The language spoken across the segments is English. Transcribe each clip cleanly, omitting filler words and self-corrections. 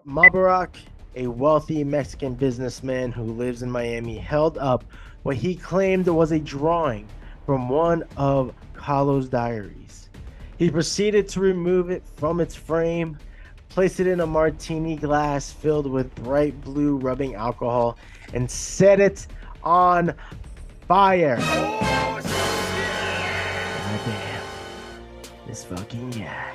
Mabarak, a wealthy Mexican businessman who lives in Miami, held up what he claimed was a drawing from one of Kahlo's diaries. He proceeded to remove it from its frame, place it in a martini glass filled with bright blue rubbing alcohol, and set it on fire. Oh, damn. This fucking guy.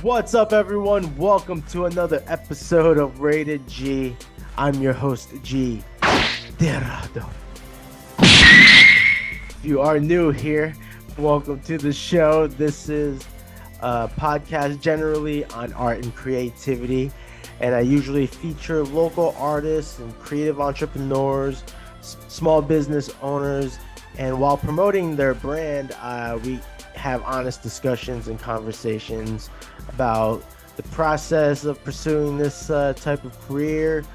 What's up, everyone? Welcome to another episode of Rated G. I'm your host, G. Derrado. If you are new here, welcome to the show. This is a podcast generally on art and creativity, and I usually feature local artists and creative entrepreneurs, small business owners, and while promoting their brand, we have honest discussions and conversations about the process of pursuing this type of career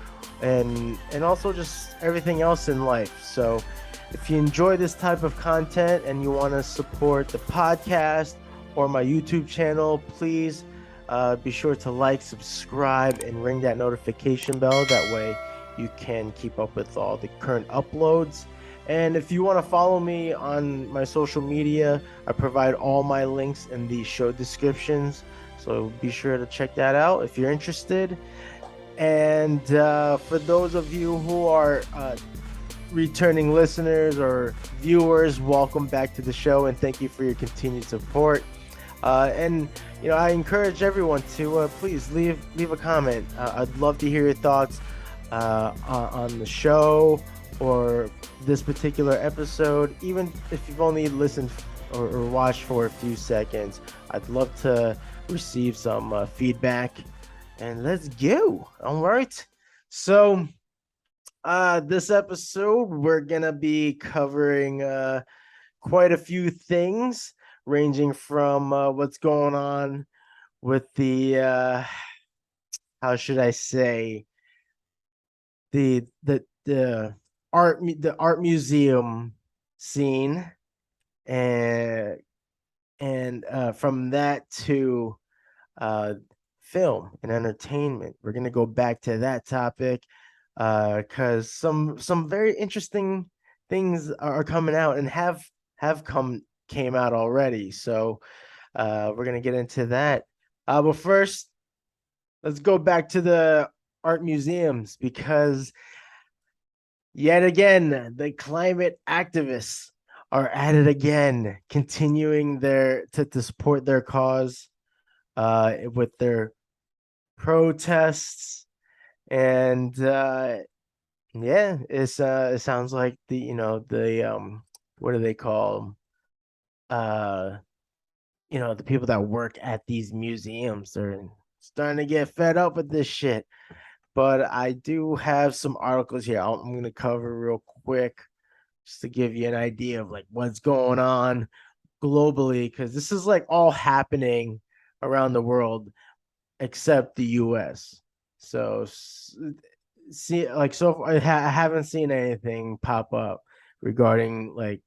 and also just everything else in life. So if you enjoy this type of content and you want to support the podcast or my YouTube channel, please be sure to like, subscribe, and ring that notification bell. That way you can keep up with all the current uploads. And if you want to follow me on my social media, I provide all my links in the show descriptions. So be sure to check that out if you're interested. And for those of you who are returning listeners or viewers, welcome back to the show and thank you for your continued support. And I encourage everyone to please leave a comment. I'd love to hear your thoughts on the show or this particular episode. Even if you've only listened or watched for a few seconds, I'd love to receive some feedback. And let's go. All right. So this episode, we're gonna be covering quite a few things, ranging from what's going on with the how should I say, the art museum scene, and from that to film and entertainment. We're gonna go back to that topic because some very interesting things are coming out and came out already. So we're gonna get into that. But first, let's go back to the art museums, because yet again, the climate activists are at it again, continuing to support their cause with their protests. And it sounds like the what do they call the people that work at these museums, they're starting to get fed up with this shit. But I do have some articles here I'm going to cover real quick, just to give you an idea of like what's going on globally, because this is like all happening around the world except the US. So I haven't seen anything pop up regarding like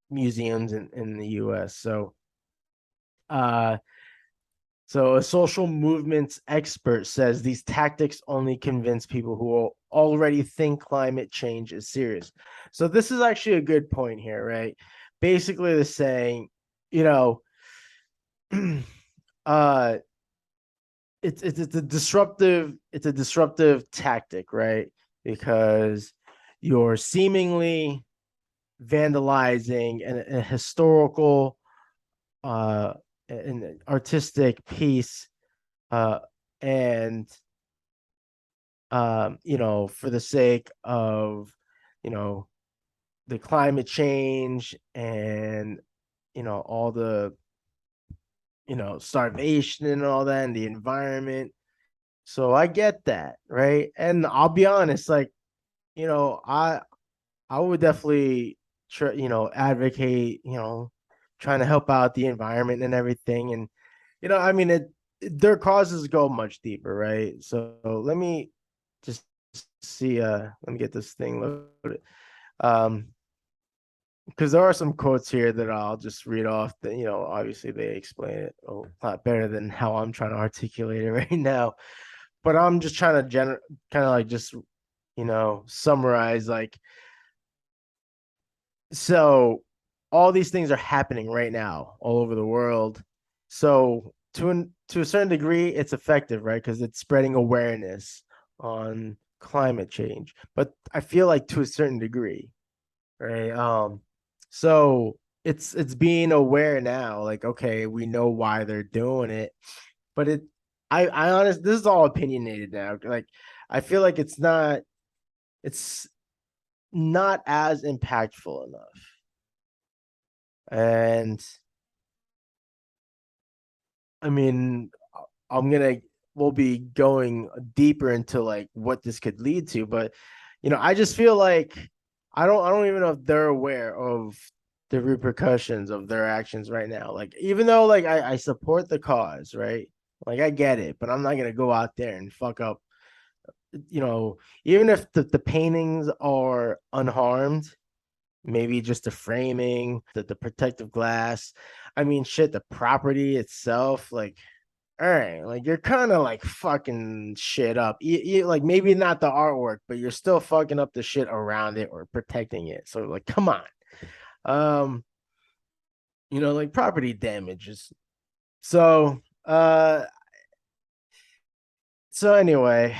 museums in the US. So a social movements expert says these tactics only convince people who already think climate change is serious. So this is actually a good point here, right? Basically, they're saying, uh, it's a disruptive tactic, right? Because you're seemingly vandalizing a historical an artistic piece, and for the sake of the climate change and all the starvation and all that, and the environment. So I get that, right? And I'll be honest, like I would definitely advocate trying to help out the environment and everything. And I mean, their causes go much deeper, right? So let me just see, let me get this thing loaded. because there are some quotes here that I'll just read off that, obviously they explain it a lot better than how I'm trying to articulate it right now. But I'm just trying to kind of like just, summarize like, so all these things are happening right now all over the world. So to a certain degree, it's effective, right? Because it's spreading awareness on climate change. But I feel like to a certain degree, right? So it's being aware now, like, okay, we know why they're doing it, but I honest, this is all opinionated now. Like, I feel like it's not as impactful enough. And I mean, I'm gonna we'll be going deeper into like what this could lead to, but I just feel like I don't even know if they're aware of the repercussions of their actions right now. Like, even though like I support the cause, right? Like, I get it, but I'm not gonna go out there and fuck up, you know, even if the paintings are unharmed, maybe just the framing, the protective glass. I mean, shit, the property itself, like, all right, like, you're kind of like fucking shit up. Like, maybe not the artwork, but you're still fucking up the shit around it or protecting it. So like, come on. Um, like property damages. So so anyway,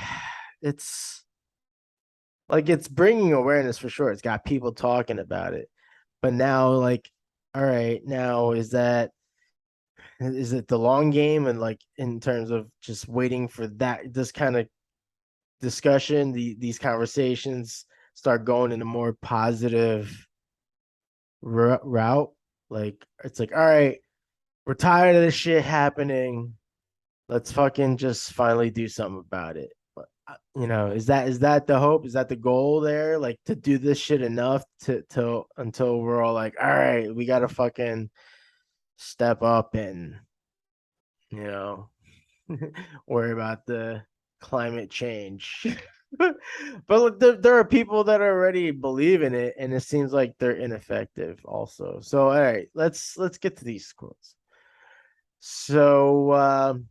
it's like it's bringing awareness for sure. It's got people talking about it. But now, like, all right, now is it the long game, and like in terms of just waiting for this kind of discussion, these conversations start going in a more positive route. Like, it's like, all right, we're tired of this shit happening. Let's fucking just finally do something about it. But is that the hope? Is that the goal there? Like, to do this shit enough to until we're all like, all right, we gotta fucking step up and you know worry about the climate change. But there are people that already believe in it, and it seems like they're ineffective also. So all right, let's get to these quotes. So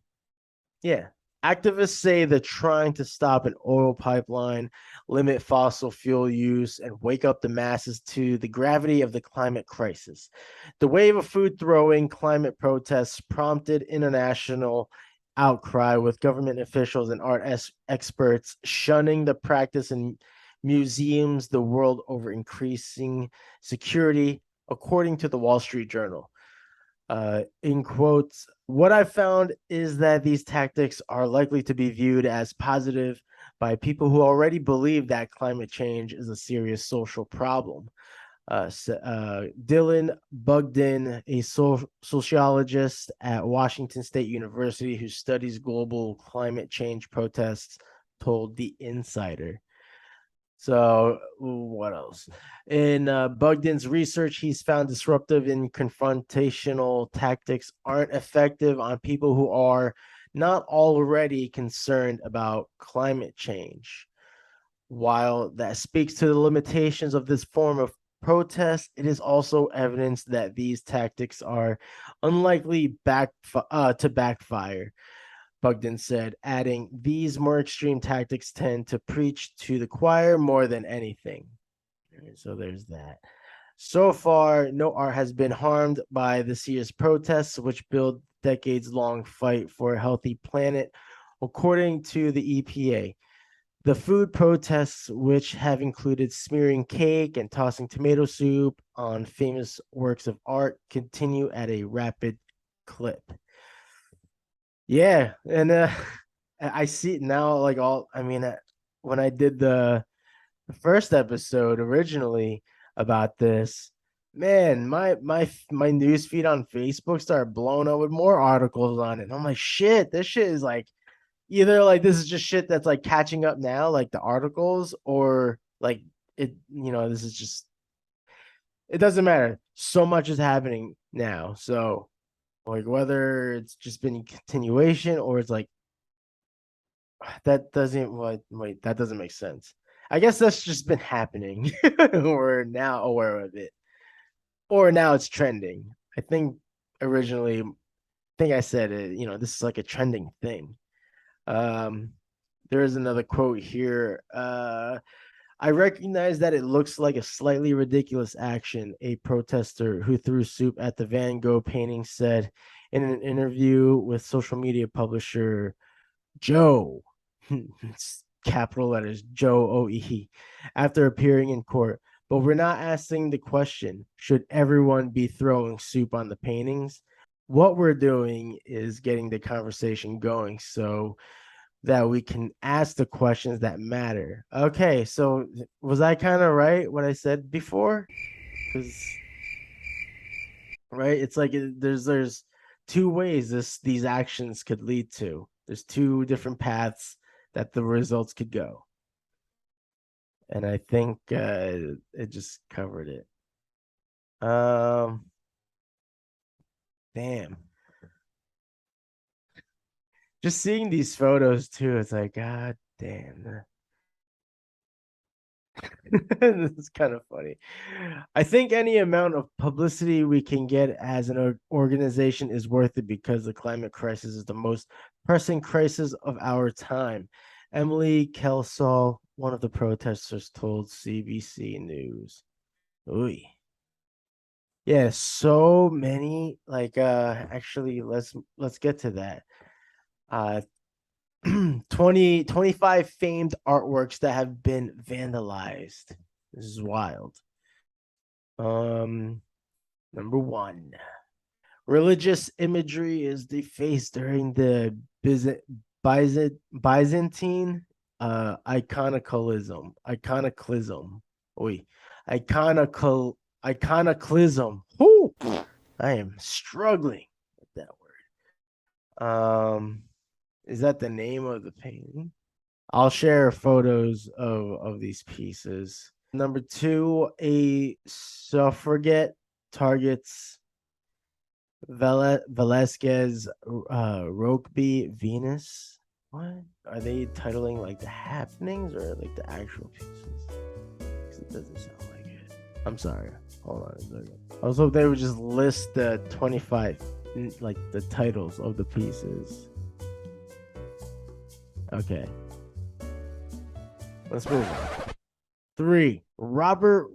yeah. Activists say that trying to stop an oil pipeline, limit fossil fuel use, and wake up the masses to the gravity of the climate crisis. The wave of food throwing climate protests prompted international outcry, with government officials and art experts shunning the practice in museums the world over increasing security, according to the Wall Street Journal. In quotes, what I found is that these tactics are likely to be viewed as positive by people who already believe that climate change is a serious social problem. Dylan Bugden, a sociologist at Washington State University who studies global climate change protests, told The Insider. So what else? In Bugden's research, he's found disruptive and confrontational tactics aren't effective on people who are not already concerned about climate change. While that speaks to the limitations of this form of protest, it is also evidence that these tactics are unlikely to backfire. Bugden said, adding, these more extreme tactics tend to preach to the choir more than anything. So there's that. So far, no art has been harmed by this year's protests, which build decades long fight for a healthy planet, according to the EPA. The food protests, which have included smearing cake and tossing tomato soup on famous works of art, continue at a rapid clip. Yeah, and I see it now. Like, I mean, when I did the first episode originally about this, man, my news feed on Facebook started blowing up with more articles on it. And I'm like, shit, this shit is like either like this is just shit that's like catching up now, like the articles, or like this is just it doesn't matter. So much is happening now. So like whether it's just been a continuation or it's like that doesn't wait, that doesn't make sense. I guess that's just been happening. We're now aware of it. or now it's trending. I think originally, I think I said it, this is like a trending thing. Um, there is another quote here. I recognize that it looks like a slightly ridiculous action, a protester who threw soup at the Van Gogh painting said in an interview with social media publisher Joe, capital letters, Joe OE, after appearing in court. But we're not asking the question, should everyone be throwing soup on the paintings? What we're doing is getting the conversation going so that we can ask the questions that matter. Okay, so was I kind of right what I said before? Because right, it's like there's two ways these actions could lead to. There's two different paths that the results could go, and I think it just covered it. Um, damn. Just seeing these photos too, it's like, God damn. This is kind of funny. I think any amount of publicity we can get as an organization is worth it because the climate crisis is the most pressing crisis of our time. Emily Kelsall, one of the protesters, told CBC News. Ooh. Yeah, so many actually let's get to that. Uh 25 famed artworks that have been vandalized. This is wild. Um, Number one, religious imagery is defaced during the Byzantine iconoclasm. Oi, iconoclasm. Whoo! I am struggling with that word. Is that the name of the painting? I'll share photos of these pieces. Number two, a suffragette targets Velasquez Rokeby Venus. What are they titling, like the happenings or like the actual pieces? Because it doesn't sound like it. I'm sorry. Hold on a second. I was hoping they would just list the 25, like the titles of the pieces. Okay, let's move on. Three, Robert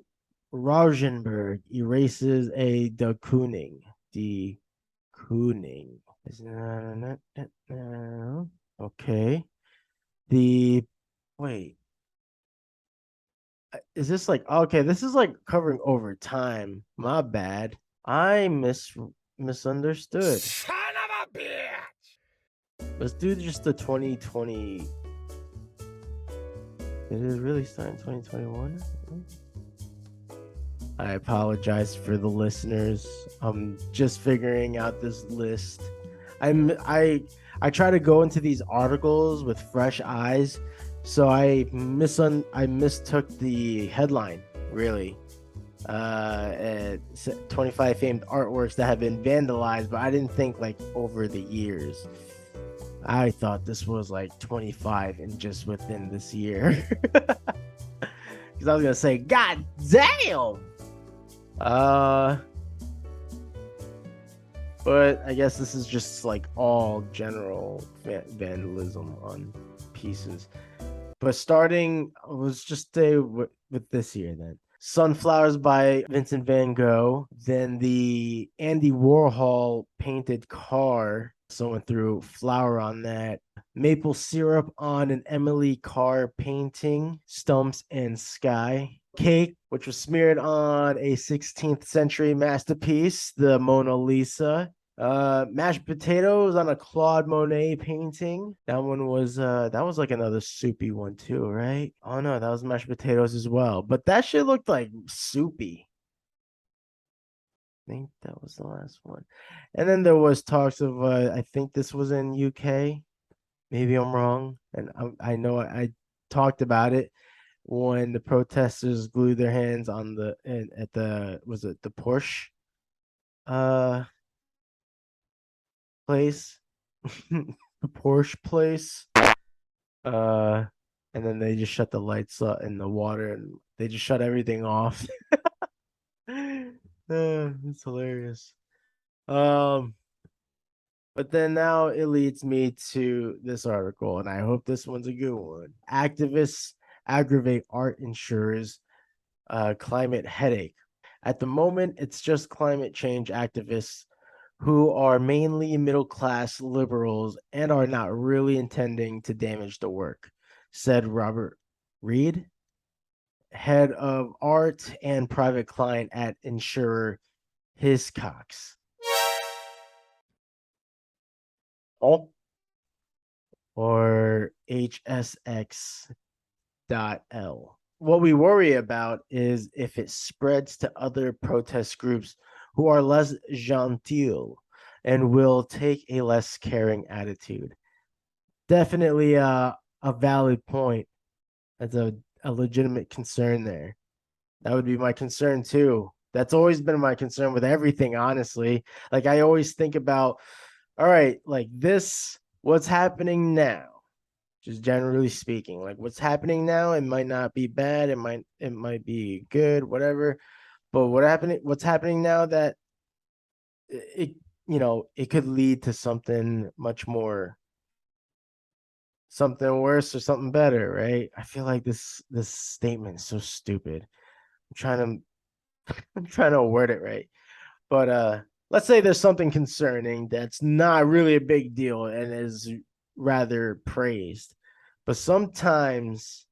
Rauschenberg erases a de Kooning. De Kooning. Okay. The wait. Is this like okay? This is like covering over time. My bad. I misunderstood. Son of a bitch! Let's do just the 2020. Did it really start in 2021? I apologize for the listeners. I'm just figuring out this list. I try to go into these articles with fresh eyes, so I mistook the headline really. 25 famed artworks that have been vandalized, but I didn't think like over the years. I thought this was like 25 and just within this year. Because I was gonna say, God damn. But I guess this is just like all general vandalism on pieces. But starting, let's just stay with this year then. Sunflowers by Vincent van Gogh. Then the Andy Warhol painted car. Someone threw flour on that. Maple syrup on an Emily Carr painting. Stumps and Sky. Cake, which was smeared on a 16th century masterpiece, the Mona Lisa. Mashed potatoes on a Claude Monet painting. That was like another soupy one too, right? Oh no, that was mashed potatoes as well. But that shit looked like soupy. I think that was the last one. And then there was talks of I think this was in UK. Maybe I'm wrong. And I know I talked about it when the protesters glued their hands on at the was it the Porsche place, the Porsche place. Uh, and then they just shut the lights up in the water and they just shut everything off. It's hilarious. Um, but then now it leads me to this article, and I hope this one's a good one. Activists aggravate art insurers climate headache. At the moment, it's just climate change activists who are mainly middle class liberals and are not really intending to damage the work, said Robert Reed, head of art and private client at insurer Hiscox. Oh, or HSX.L. What we worry about is if it spreads to other protest groups who are less genteel and will take a less caring attitude. Definitely a valid point. That's a legitimate concern there. That would be my concern too. That's always been my concern with everything, honestly. Like I always think about, all right, like this, what's happening now? Just generally speaking, like what's happening now, it might not be bad, it might be good, whatever. But what's happening now that it it could lead to something much more something worse or something better, right? I feel like this statement is so stupid. I'm trying to word it right. But let's say there's something concerning that's not really a big deal and is rather praised. But sometimes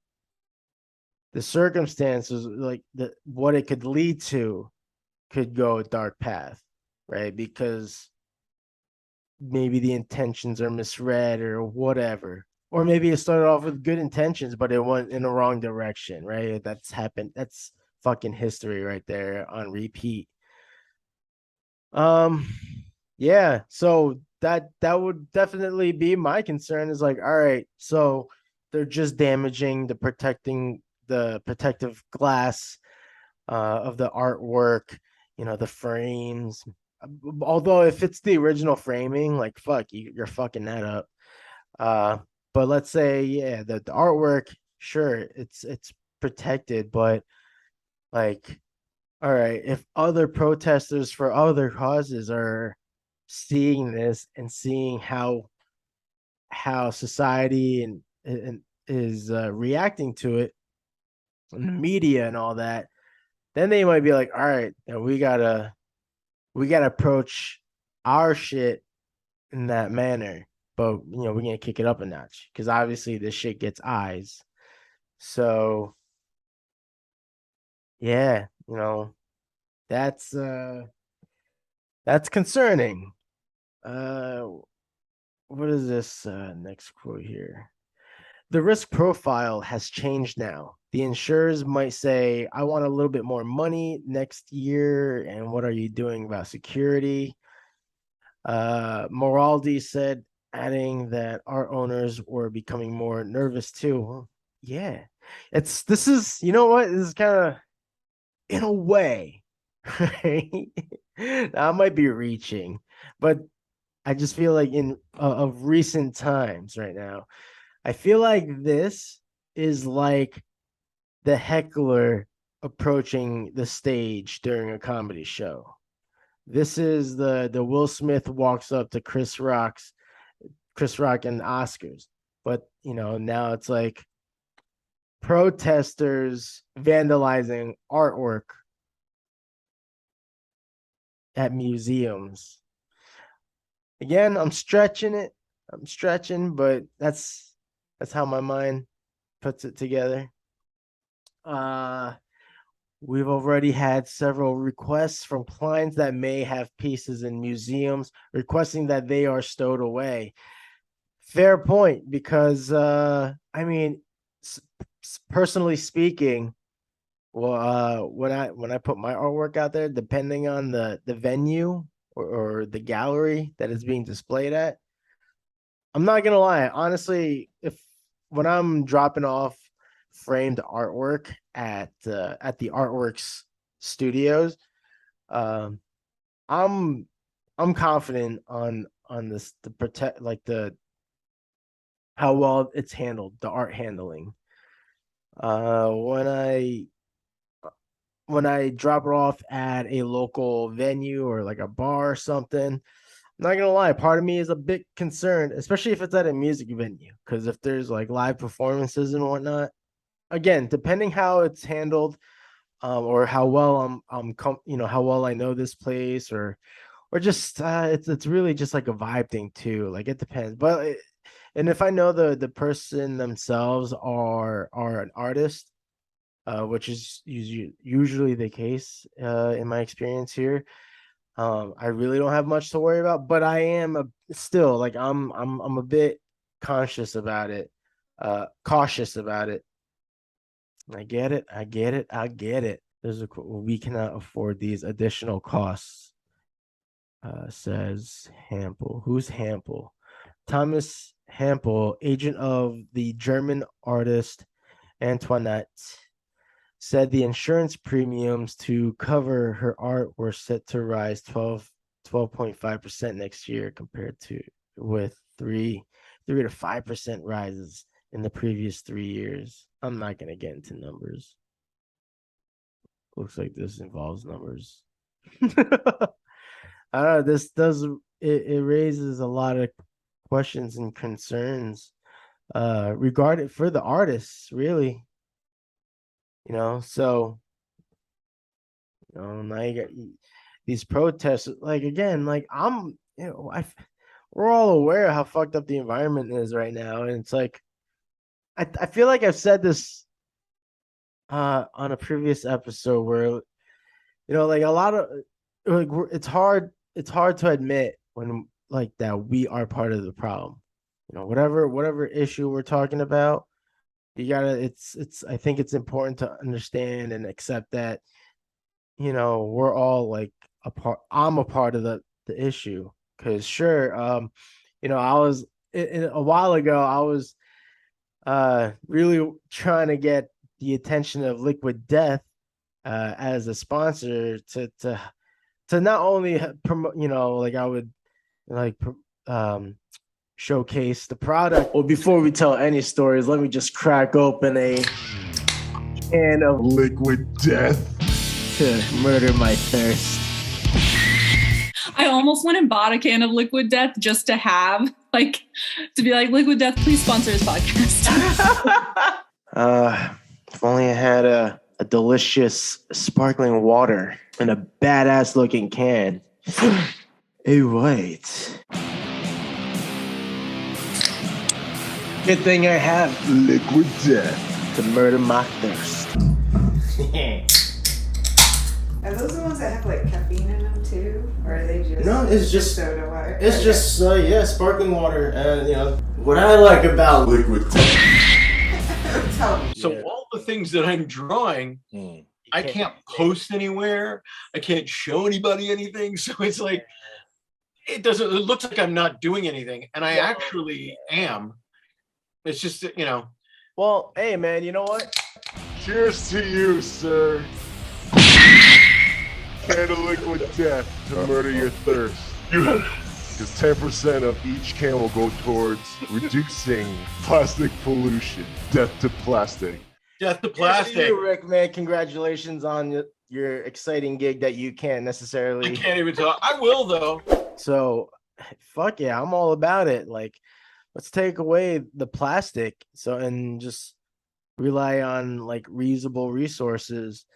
the circumstances, like what it could lead to, could go a dark path, right? Because maybe the intentions are misread or whatever. Or maybe it started off with good intentions, but it went in the wrong direction, right? That's happened. That's fucking history right there on repeat. Um, yeah, so that would definitely be my concern is like, all right, so they're just damaging the protective glass of the artwork, the frames. Although if it's the original framing, like fuck, you're fucking that up. Uh, but let's say, yeah, the artwork, sure, it's protected, but like, all right, if other protesters for other causes are seeing this and seeing how society and is reacting to it, and the media and all that, then they might be like, all right, we gotta approach our shit in that manner, but we're gonna kick it up a notch because obviously this shit gets eyes. So yeah, that's concerning. Uh, what is this next quote here? The risk profile has changed now. The insurers might say, I want a little bit more money next year. And what are you doing about security? Moraldi said, adding that our owners were becoming more nervous too. Well, yeah, this is, you know what? This is kind of, in a way, right? Now, I might be reaching, but I just feel like in of recent times right now, I feel like this is like the heckler approaching the stage during a comedy show. This is the Will Smith walks up to Chris Rock and Oscars. But now it's like protesters vandalizing artwork at museums. Again, I'm stretching it. I'm stretching, but that's how my mind puts it together. Uh we've already had several requests from clients that may have pieces in museums requesting that they are stowed away. Fair point, because I mean, personally speaking, well, when I put my artwork out there, depending on the venue or the gallery that is being displayed at, I'm not gonna lie. Honestly, if when I'm dropping off framed artwork at the artworks studios, um, I'm I'm confident on this the protect like the how well it's handled, the art handling. Uh, when I when I drop it off at a local venue or like a bar or something, I'm not gonna lie, part of me is a bit concerned, especially if it's at a music venue, because if there's like live performances and whatnot, again, depending how it's handled, or how well how well I know this place, or just it's really just like a vibe thing too. Like it depends, and if I know the person themselves are an artist, which is usually the case in my experience here. I really don't have much to worry about, but I am still like I'm a bit conscious about it, cautious about it. I get it, I get it, I get it. We cannot afford these additional costs. Says Hampel. Who's Hampel? Thomas Hampel, agent of the German artist Antoinette, said the insurance premiums to cover her art were set to rise 12.5% next year compared to with 3 to 5% rises in the previous 3 years. I'm not gonna get into numbers. Looks like this involves numbers. I don't know. This does it raises a lot of questions and concerns regarding for the artists, really. So now you got these protests. Like again, like we're all aware of how fucked up the environment is right now, and it's like I feel like I've said this on a previous episode where like a lot of like it's hard to admit when like that we are part of the problem. Whatever issue we're talking about, you gotta it's I think it's important to understand and accept that we're all like I'm a part of the issue. Because sure, I was a while ago I was really trying to get the attention of Liquid Death as a sponsor to not only promote, like I would like showcase the product. Well, before we tell any stories, let me just crack open a can of Liquid Death to murder my thirst. I almost went and bought a can of Liquid Death just to have, like, to be like, Liquid Death, please sponsor this podcast. If only I had a delicious sparkling water in a badass looking can. Hey, wait. Good thing I have Liquid Death to murder my thirst. Are those the ones that have like caffeine in them too, or are they just? No, it's just soda water. It's Okay. just sparkling water, and what I like about Liquid Death. Tell me. So Yeah. all the things that I'm drawing, I can't post anywhere. I can't show anybody anything. So it's like it looks like I'm not doing anything, and I actually am. It's just Well, hey man, you know what? Cheers to you, sir. Can of Liquid Death to murder your thirst. Because 10% of each can will go towards reducing plastic pollution. Death to plastic. death to Good for plastic. you, Rick, man. Congratulations on your exciting gig that you can't I necessarily. can't even talk. I will though. So, fuck yeah, I'm all about it. Like, let's take away the plastic and just rely on like reusable resources.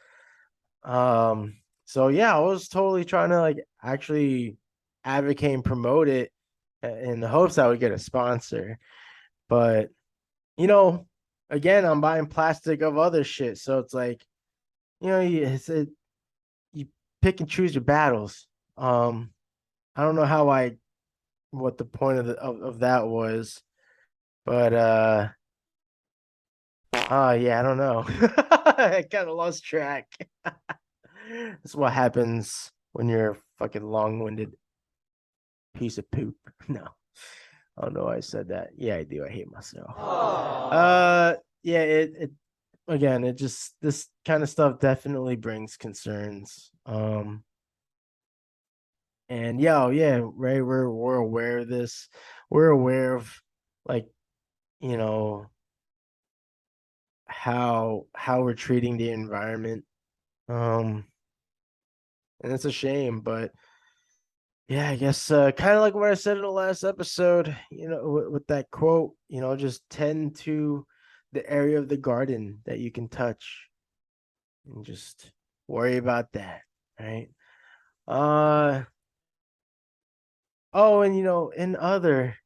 So yeah, I was totally trying to like actually advocate and promote it in the hopes I would get a sponsor. But again, I'm buying plastic of other shit, so it's like you pick and choose your battles. I don't know what the point of that was, but yeah, I don't know. I kind of lost track. That's what happens when you're a fucking long-winded piece of poop. No, I don't know why I said that. Yeah, I do. I hate myself. Yeah, it again, this kind of stuff definitely brings concerns. And yeah, right. We're aware of this. We're aware of like, how we're treating the environment. And it's a shame, but yeah, I guess kind of like what I said in the last episode, with that quote, just tend to the area of the garden that you can touch and just worry about that, right? Oh, and in other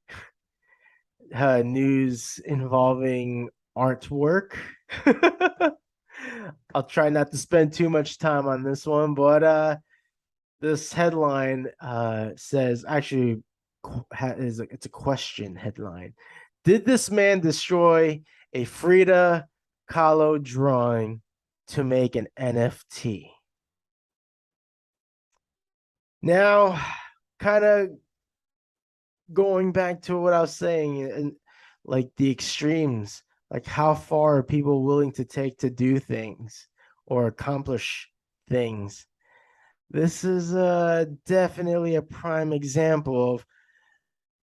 news involving artwork, I'll try not to spend too much time on this one, but this headline says actually it's a question headline. Did this man destroy a Frida Kahlo drawing to make an NFT? Now, kind of going back to what I was saying, and like the extremes, like how far are people willing to take to do things or accomplish things? This is definitely a prime example of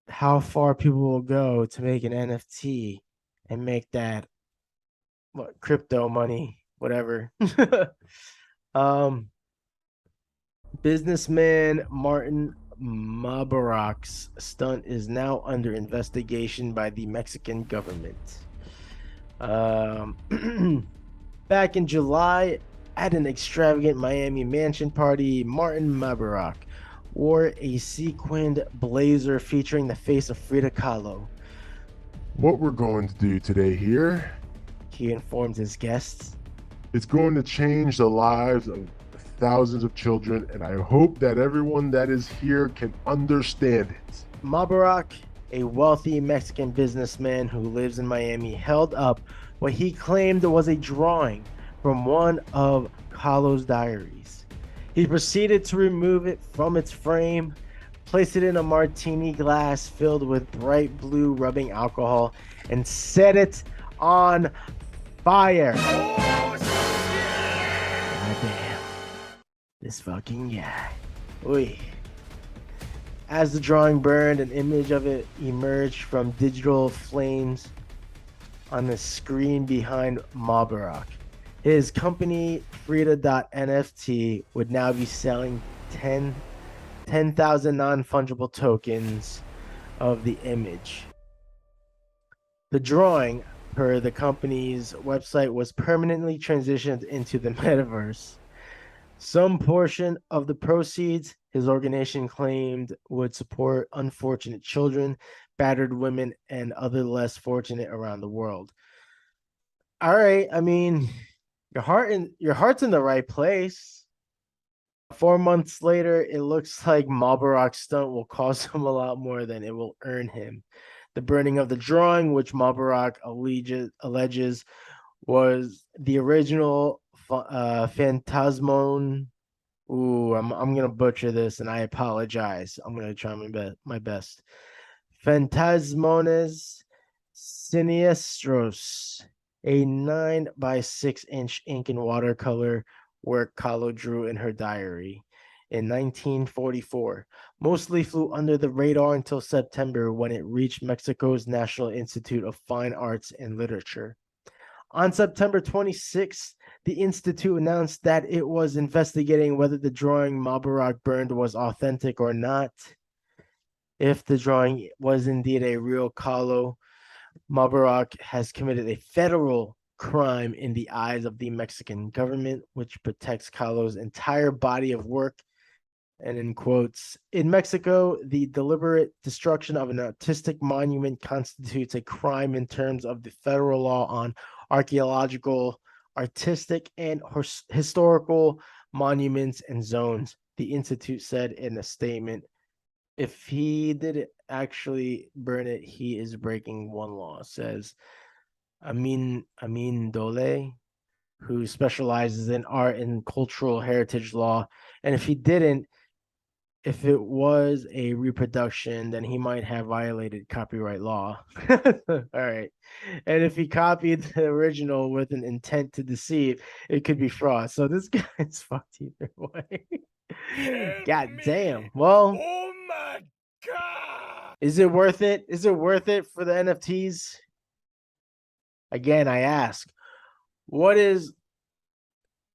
how far people will go to make an NFT and make that crypto money, whatever. Businessman Martin Mabarak's stunt is now under investigation by the Mexican government. Back in July, at an extravagant Miami mansion party, Martin Mabarak wore a sequined blazer featuring the face of Frida Kahlo. What we're going to do today here, he informed his guests, it's going to change the lives of thousands of children, and I hope that everyone that is here can understand it. Mabarak, a wealthy Mexican businessman who lives in Miami, held up what he claimed was a drawing from one of Kahlo's diaries. He proceeded to remove it from its frame, place it in a martini glass filled with bright blue rubbing alcohol, and set it on fire. Oh, Damn. This fucking guy. Oy. As the drawing burned, an image of it emerged from digital flames on the screen behind Mabarak. His company, Frida.NFT, would now be selling 10,000 non-fungible tokens of the image. The drawing, per the company's website, was permanently transitioned into the metaverse. Some portion of the proceeds, his organization claimed, would support unfortunate children, battered women, and other less fortunate around the world. All right, I mean, your heart's in the right place. 4 months later, it looks like Mabarak's stunt will cost him a lot more than it will earn him. The burning of the drawing, which Mabarak alleges was the original Phantasmon. Ooh, I'm gonna butcher this, and I apologize. I'm gonna try my best. Phantasmones Siniestros, a 9 by 6 inch ink and watercolor work Kahlo drew in her diary in 1944. Mostly flew under the radar until September, when it reached Mexico's National Institute of Fine Arts and Literature. On September 26th, the Institute announced that it was investigating whether the drawing Mabarak burned was authentic or not. If the drawing was indeed a real Kahlo, Mabarak has committed a federal crime in the eyes of the Mexican government, which protects Kahlo's entire body of work. And in quotes, in Mexico, the deliberate destruction of an artistic monument constitutes a crime in terms of the federal law on archaeological, artistic, and historical monuments and zones, the Institute said in a statement. If he did actually burn it, he is breaking one law, says Amin Dole, who specializes in art and cultural heritage law. And if he didn't, if it was a reproduction, then he might have violated copyright law. All right. And if he copied the original with an intent to deceive, it could be fraud. So this guy's fucked either way. God damn. Well, oh my God. is it worth it? Is it worth it for the NFTs? Again, I ask, what is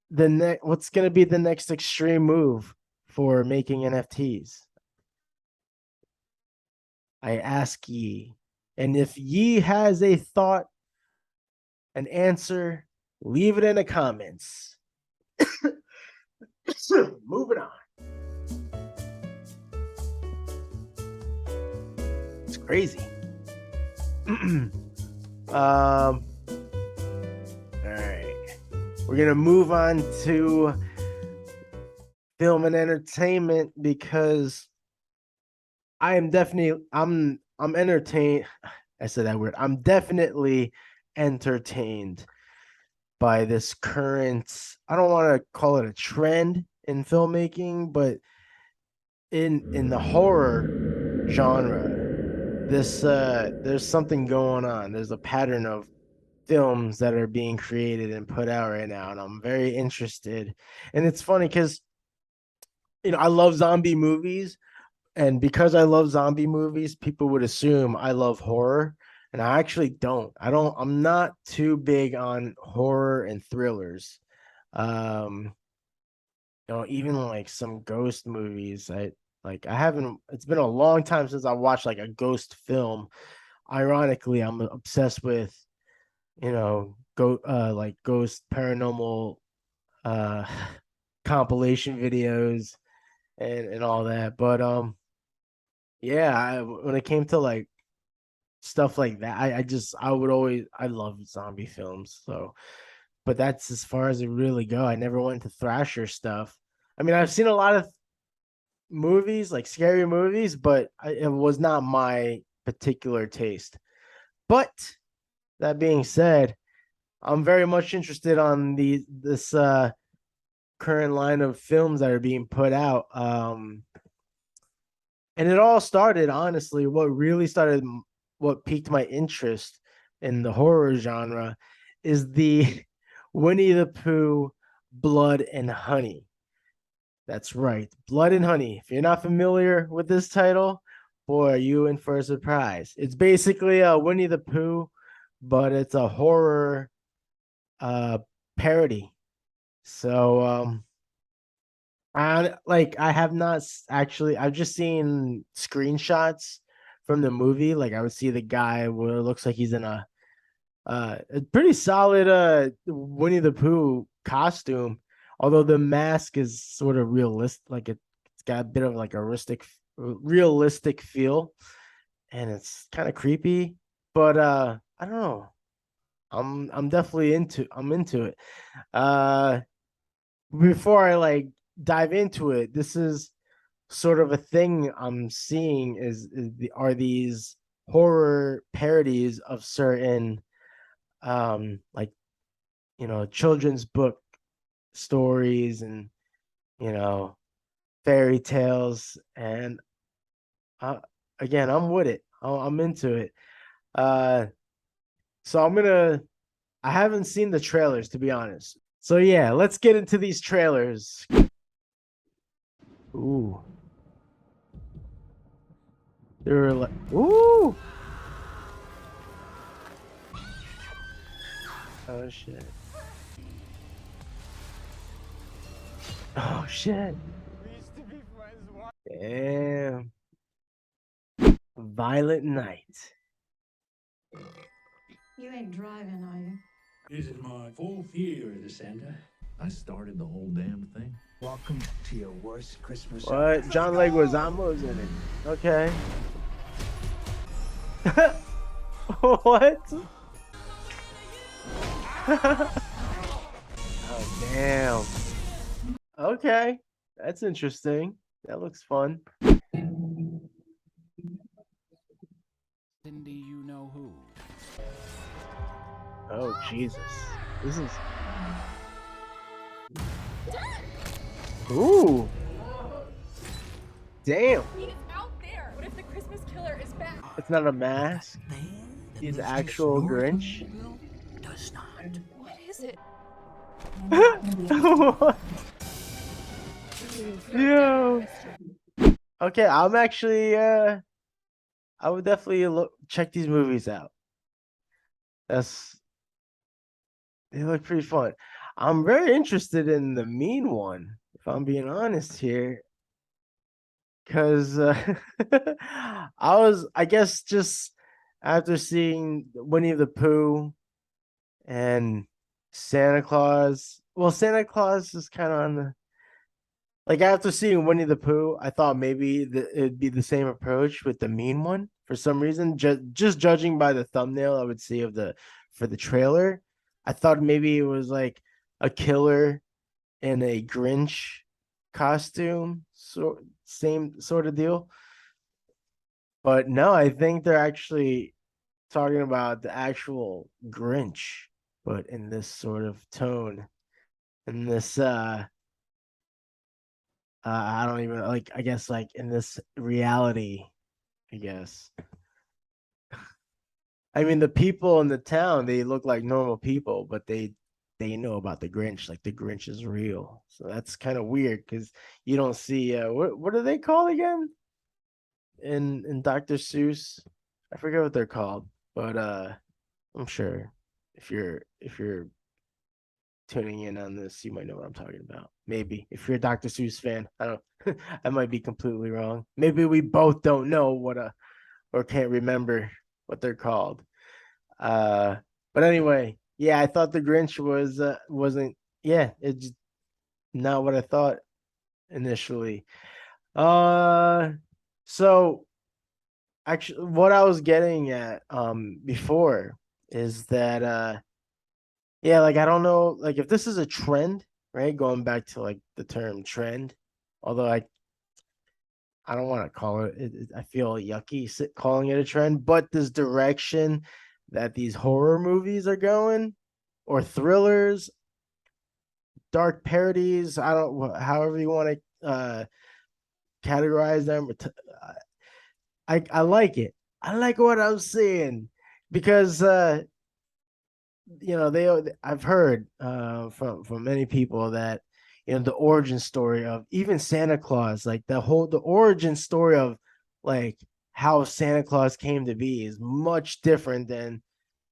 what's gonna be the next extreme move for making NFTs? I ask ye. And if ye has a thought, an answer, leave it in the comments. Moving on. It's crazy. All right. We're gonna move on to film and entertainment because I'm entertained. I said that word. I'm definitely entertained by this current, I don't want to call it a trend in filmmaking, but in the horror genre, there's something going on. There's a pattern of films that are being created and put out right now, and I'm very interested. And it's funny because I love zombie movies, and because I love zombie movies, people would assume I love horror, and I actually don't. I'm not too big on horror and thrillers. Um, even like some ghost movies. I haven't, it's been a long time since I watched like a ghost film. Ironically, I'm obsessed with, like ghost paranormal uh compilation videos and all that. But yeah, when it came to like stuff like that, I love zombie films. So, but that's as far as it really go. I never went to thrasher stuff. I mean, I've seen a lot of movies, like scary movies, but it was not my particular taste. But that being said, I'm very much interested on this current line of films that are being put out. And it all started, honestly, what piqued my interest in the horror genre is the Winnie the Pooh Blood and Honey. That's right, Blood and Honey. If you're not familiar with this title, boy, are you in for a surprise. It's basically a Winnie the Pooh, but it's a horror parody. So I have not actually, I've just seen screenshots from the movie. Like I would see the guy where it looks like he's in a pretty solid Winnie the Pooh costume, although the mask is sort of realistic, like it's got a bit of like a realistic feel, and it's kind of creepy. But I don't know. I'm definitely into it. Before I like dive into it, this is sort of a thing I'm seeing are these horror parodies of certain like children's book stories and fairy tales, and again, I'm with it. I'm into it. So I haven't seen the trailers, to be honest. So yeah, let's get into these trailers. Ooh. They were like, ooh. Oh shit. Oh shit. Damn. Violent Night. You ain't driving, are you? This is my 4th year as a Santa. I started the whole damn thing. Welcome to your worst Christmas. What? John Leguizamo's in it. Okay. What? Oh damn. Okay, that's interesting. That looks fun. Cindy, you know who? Oh Jesus, this is. Ooh. Damn. He's out there. What if the Christmas killer is back? It's not a mask. He's actual Grinch. Does not. What is it? Yo. Okay, I'm actually I would definitely check these movies out. They look pretty fun. I'm very interested in the mean one, if I'm being honest here, because I guess, just after seeing Winnie the Pooh and Santa Claus. Well, Santa Claus is kind of on the, like, after seeing Winnie the Pooh, I thought maybe it'd be the same approach with the mean one for some reason. Just judging by the thumbnail I would see of the for the trailer, I thought maybe it was like a killer in a Grinch costume, so same sort of deal. But no, I think they're actually talking about the actual Grinch, but in this sort of tone, in this I don't even, like, I guess, like, in this reality, I guess. I mean, the people in the town, they look like normal people, but they know about the Grinch, like the Grinch is real. So that's kind of weird because you don't see what are they called again? In Dr. Seuss? I forget what they're called, but I'm sure if you're tuning in on this, you might know what I'm talking about. Maybe if you're a Dr. Seuss fan, I don't. I might be completely wrong. Maybe we both don't know or can't remember what they're called. Uh, but anyway, yeah, I thought the Grinch wasn't. Yeah, it's not what I thought initially. Uh, so actually, what I was getting at before is that yeah, like, I don't know, like, if this is a trend, right? Going back to, like, the term trend, although I don't want to call it, I feel yucky calling it a trend, but this direction that these horror movies are going, or thrillers, dark parodies, I don't, however you want to categorize them, I like it. I like what I'm seeing because I've heard from many people that, the origin story of even Santa Claus, like the origin story of, like, how Santa Claus came to be is much different than,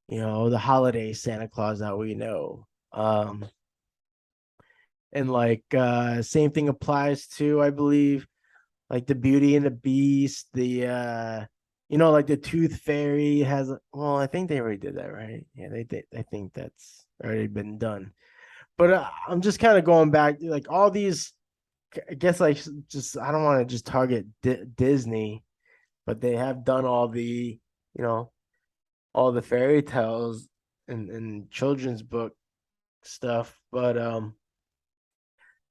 the holiday Santa Claus that we know. And, like, same thing applies to, I believe, like the Beauty and the Beast, the like the Tooth Fairy has, well, I think they already did that, right? Yeah, they did. I think that's already been done. But I'm just kind of going back, like, all these, I guess, like, just, I don't want to just target Disney, but they have done you know, all the fairy tales and children's book stuff. But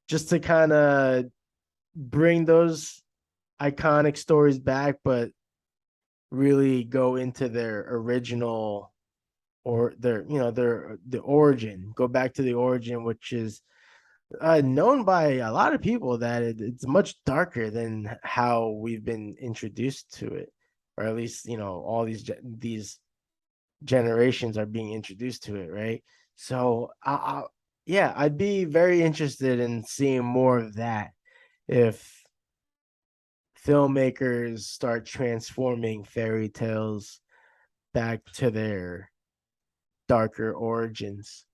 just to kind of bring those iconic stories back, but really go into their original, or the origin, go back to the origin, which is known by a lot of people that it's much darker than how we've been introduced to it, or at least, all these generations are being introduced to it, right? So yeah, I'd be very interested in seeing more of that if filmmakers start transforming fairy tales back to their darker origins.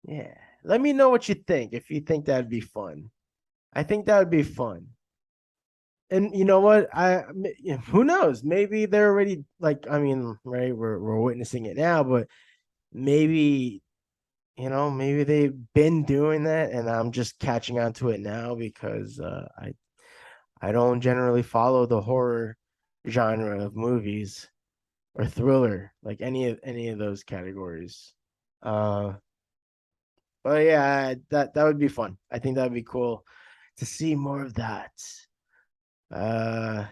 Yeah. Let me know what you think, if you think that'd be fun. I think that would be fun. And you know what? Who knows? Maybe they're already, like, I mean, right, we're witnessing it now, but maybe, maybe they've been doing that and I'm just catching on to it now because I don't generally follow the horror genre of movies, or thriller, like any of those categories. Uh, but yeah, that would be fun. I think that would be cool to see more of that. Uh,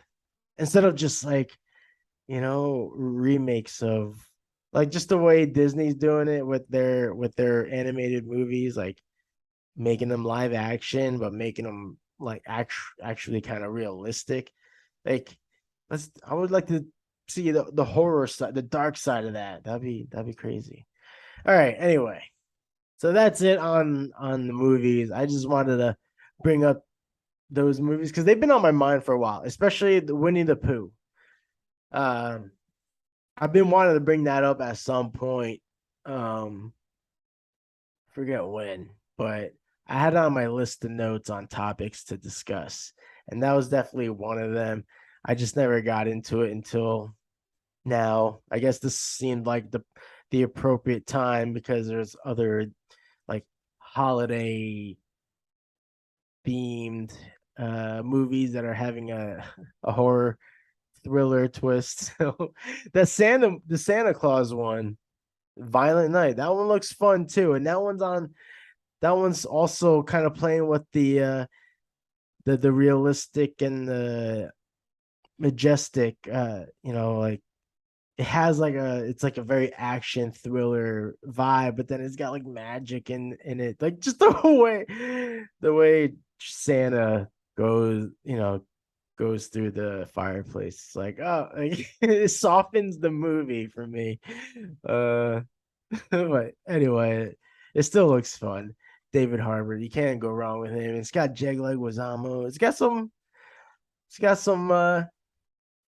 Instead of just, like, remakes of, like, just the way Disney's doing it with their animated movies, like making them live action, but making them, like, actually kind of realistic. Like, I would like to see the horror side, the dark side of that. That'd be crazy. All right. Anyway, so that's it on the movies. I just wanted to bring up those movies because they've been on my mind for a while, especially the Winnie the Pooh. Um, I've been wanting to bring that up at some point. Um, forget when, but I had it on my list of notes on topics to discuss, and that was definitely one of them. I just never got into it until now. I guess this seemed like the appropriate time because there's other like holiday themed movies that are having a horror thriller twist. So the Santa Claus one, Violent Night, that one looks fun too, and that one's also kind of playing with the realistic and the majestic, like it has like it's like a very action thriller vibe, but then it's got like magic in it, like just the way Santa goes, goes through the fireplace. It's like, oh, like, it softens the movie for me. uh but anyway, it still looks fun. David Harbour, you can't go wrong with him. It's got Jeg Leguizamo. It's got some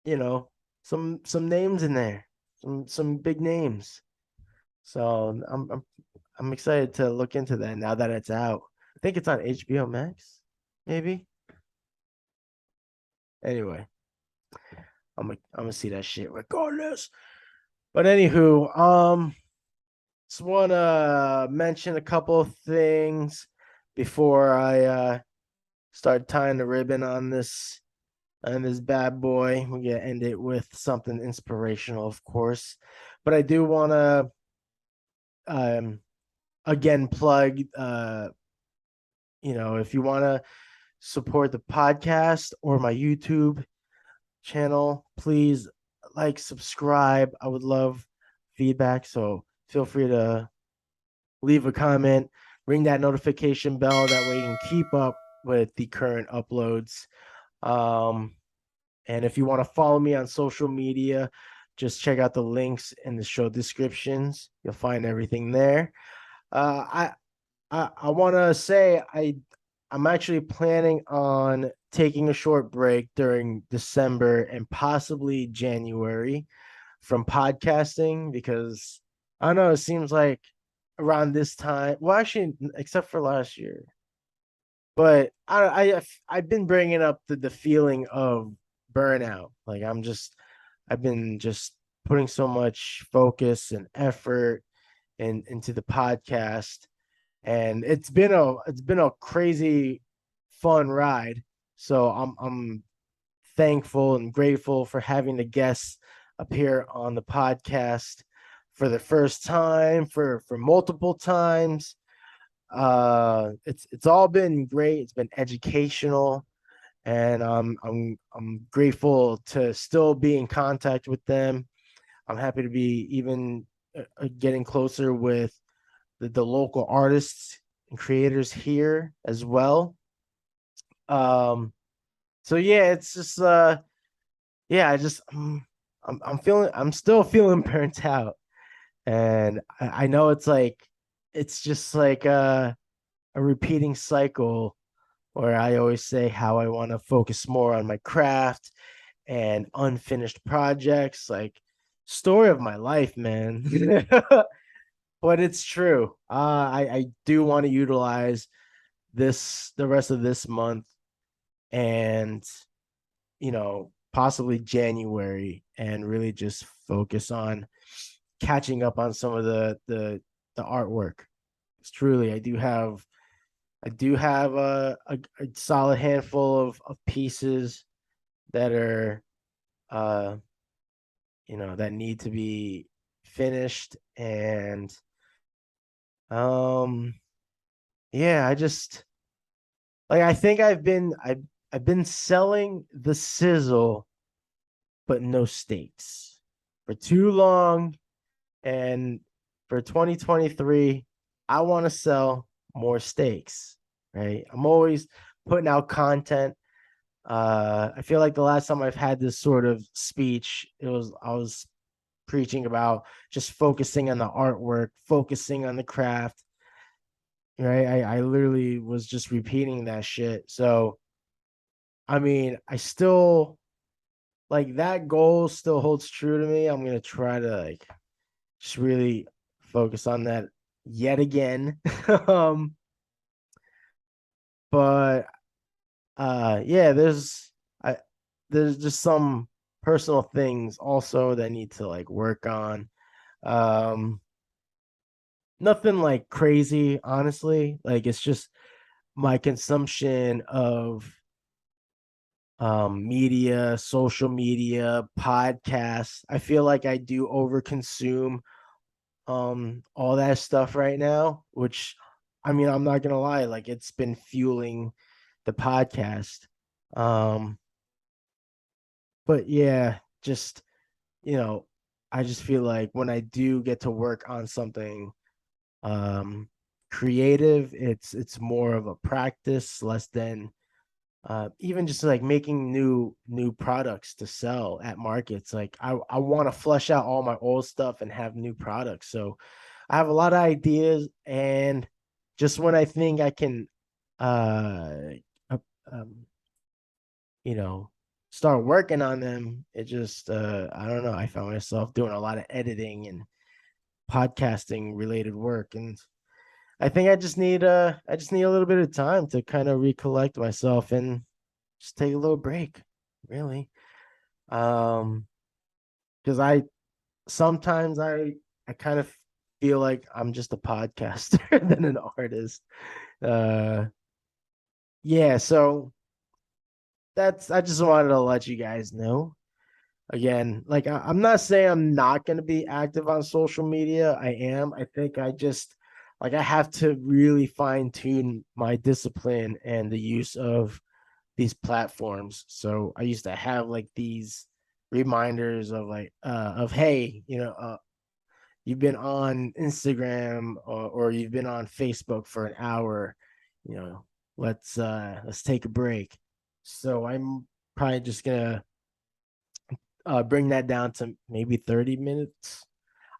you know, some names in there, some big names. So I'm excited to look into that now that it's out. I think it's on HBO Max, maybe. Anyway, I'm gonna see that shit regardless. But anywho, just wanna mention a couple of things before I start tying the ribbon on this bad boy. We're gonna end it with something inspirational, of course. But I do wanna again plug if you wanna support the podcast or my YouTube channel, please like, subscribe. I would love feedback, so feel free to leave a comment, ring that notification bell, that way you can keep up with the current uploads. And if you want to follow me on social media, just check out the links in the show descriptions. You'll find everything there. I want to say I'm actually planning on taking a short break during December and possibly January from podcasting, because I don't know, it seems like around this time, well, actually, except for last year, but I've been bringing up the feeling of burnout. Like I've been just putting so much focus and effort into the podcast, and it's been a crazy fun ride. So I'm thankful and grateful for having the guests appear on the podcast for the first time, for multiple times. It's all been great. It's been educational, and I'm grateful to still be in contact with them. I'm happy to be even getting closer with the local artists and creators here as well. So yeah, it's just yeah, I'm still feeling burnt out, and I know it's just like a repeating cycle where I always say how I want to focus more on my craft and unfinished projects, like story of my life, man. But it's true. I do want to utilize the rest of this month and possibly January, and really just focus on catching up on some of the artwork. It's truly, I do have a solid handful of pieces that are that need to be finished, and yeah, I just like, I think I've been selling the sizzle but no steaks for too long, and for 2023 I want to sell more steaks, right? I'm always putting out content. I feel like the last time I've had this sort of speech, I was preaching about just focusing on the artwork, focusing on the craft, right? I literally was just repeating that shit. So I mean, I still like, that goal still holds true to me. I'm gonna try to like just really focus on that yet again. um, but yeah, I there's just some personal things also that I need to like work on. Um, nothing like crazy, honestly. Like it's just my consumption of media, social media, podcasts. I feel like I do overconsume all that stuff right now, which I mean, I'm not gonna lie, like it's been fueling the podcast. Um, but yeah, just you know, I just feel like when I do get to work on something creative, it's more of a practice, less than even just like making new products to sell at markets. Like I want to flush out all my old stuff and have new products. So I have a lot of ideas, and just when I think I can uh, uh um you know start working on them, it just I don't know, I found myself doing a lot of editing and podcasting related work, and I think I just need a little bit of time to kind of recollect myself and just take a little break, really. Um, because I sometimes I kind of feel like I'm just a podcaster than an artist. Uh, yeah, so that's I just wanted to let you guys know. Again, like I'm not saying I'm not going to be active on social media. I am. I think I just like I have to really fine tune my discipline and the use of these platforms. So I used to have like these reminders of like of hey, you've been on Instagram, or you've been on Facebook for an hour, you know, let's take a break. So I'm probably just gonna bring that down to maybe 30 minutes.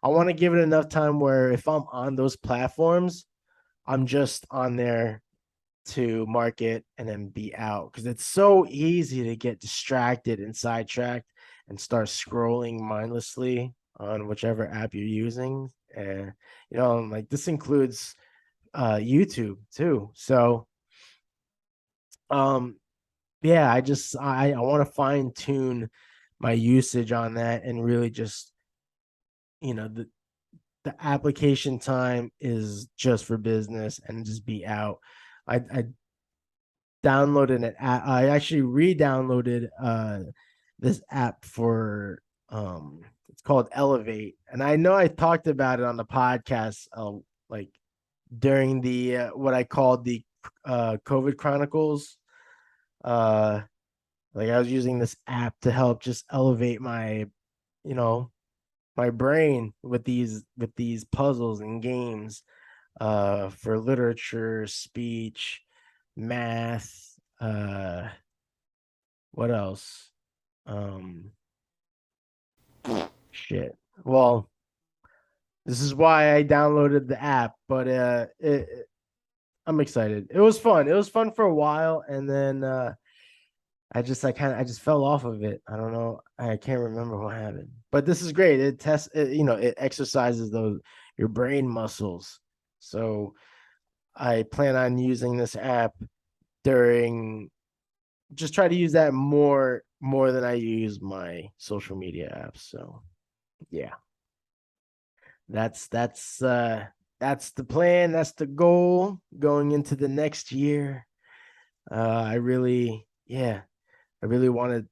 I want to give it enough time where if I'm on those platforms, I'm just on there to market and then be out, because it's so easy to get distracted and sidetracked and start scrolling mindlessly on whichever app you're using. And like this includes YouTube too. So um yeah, I want to fine tune my usage on that and really just the application time is just for business and just be out. I downloaded an app. I actually re-downloaded this app for it's called Elevate, and I know I talked about it on the podcast like during the what I called the COVID Chronicles. Like I was using this app to help just elevate my you know my brain with these puzzles and games for literature, speech, math, what else? Um shit. Well, this is why I downloaded the app, but I'm excited. It was fun. It was fun for a while, and then I just fell off of it. I don't know. I can't remember what happened. But this is great. It tests it exercises those your brain muscles. So I plan on using this app during just try to use that more than I use my social media apps. So yeah. That's the plan. That's the goal going into the next year. I really I really wanted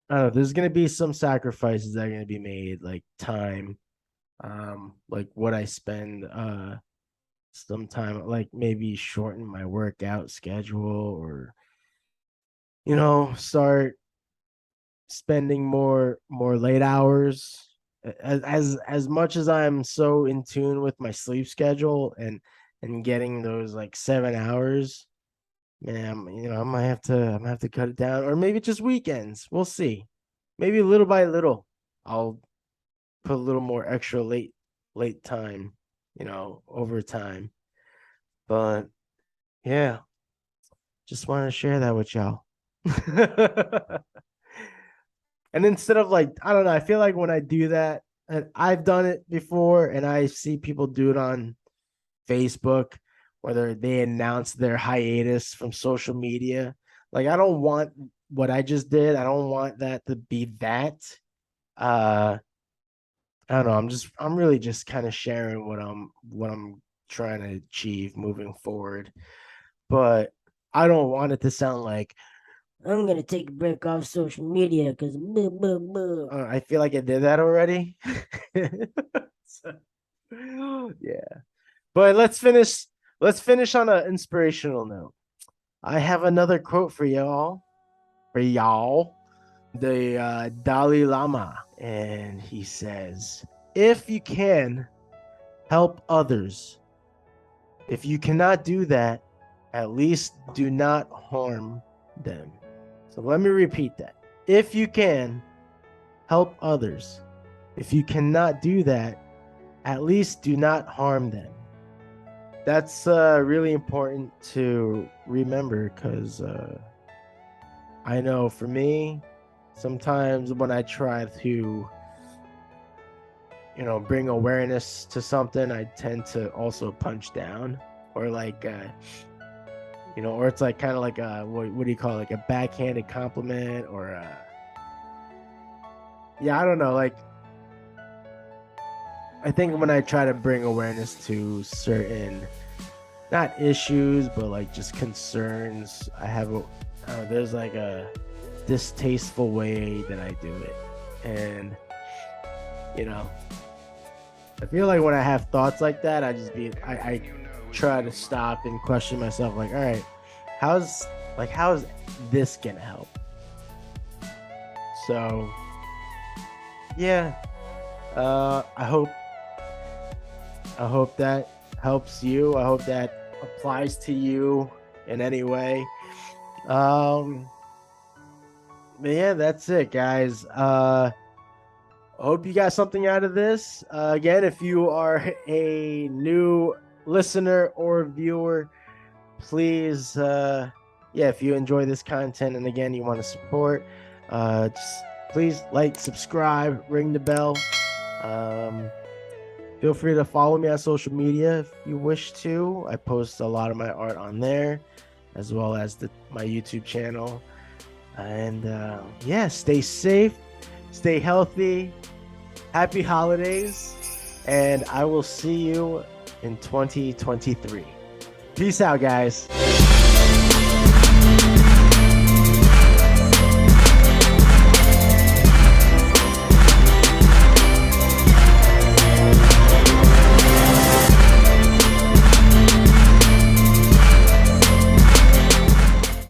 I don't know, there's gonna be some sacrifices that are gonna be made, like time, like what I spend some time, like maybe shorten my workout schedule, or start spending more late hours. As much as I'm so in tune with my sleep schedule and getting those like 7 hours, man, I might have to cut it down, or maybe just weekends. We'll see. Maybe little by little, I'll put a little more extra late time, over time. But yeah, just wanted to share that with y'all. And instead of like, I don't know, I feel like when I do that, and I've done it before, and I see people do it on Facebook, whether they announce their hiatus from social media. Like, I don't want what I just did. I don't want that to be that. I don't know. I'm really just kind of sharing what I'm trying to achieve moving forward. But I don't want it to sound like I'm gonna take a break off social media because I feel like I did that already. So, yeah. But let's finish on an inspirational note. I have another quote for y'all. The Dalai Lama. And he says, if you can, help others. If you cannot do that, at least do not harm them. So let me repeat that. If you can, help others. If you cannot do that, at least do not harm them. That's really important to remember, because I know for me, sometimes when I try to, bring awareness to something, I tend to also punch down, or like, or it's like kind of like what do you call it? Like a backhanded compliment, or I don't know. Like, I think when I try to bring awareness to certain, not issues, but like just concerns, I have there's like a distasteful way that I do it. And, I feel like when I have thoughts like that, I try to stop and question myself, like, all right, how's this gonna help? So, yeah, I hope that helps you. I hope that applies to you in any way. But yeah, that's it, guys. I hope you got something out of this. Again, if you are a new listener or viewer, please, if you enjoy this content, and again, you want to support, just please like, subscribe, ring the bell. Feel free to follow me on social media if you wish to. I post a lot of my art on there, as well as my YouTube channel. And stay safe, stay healthy, happy holidays, and I will see you in 2023. Peace out, guys.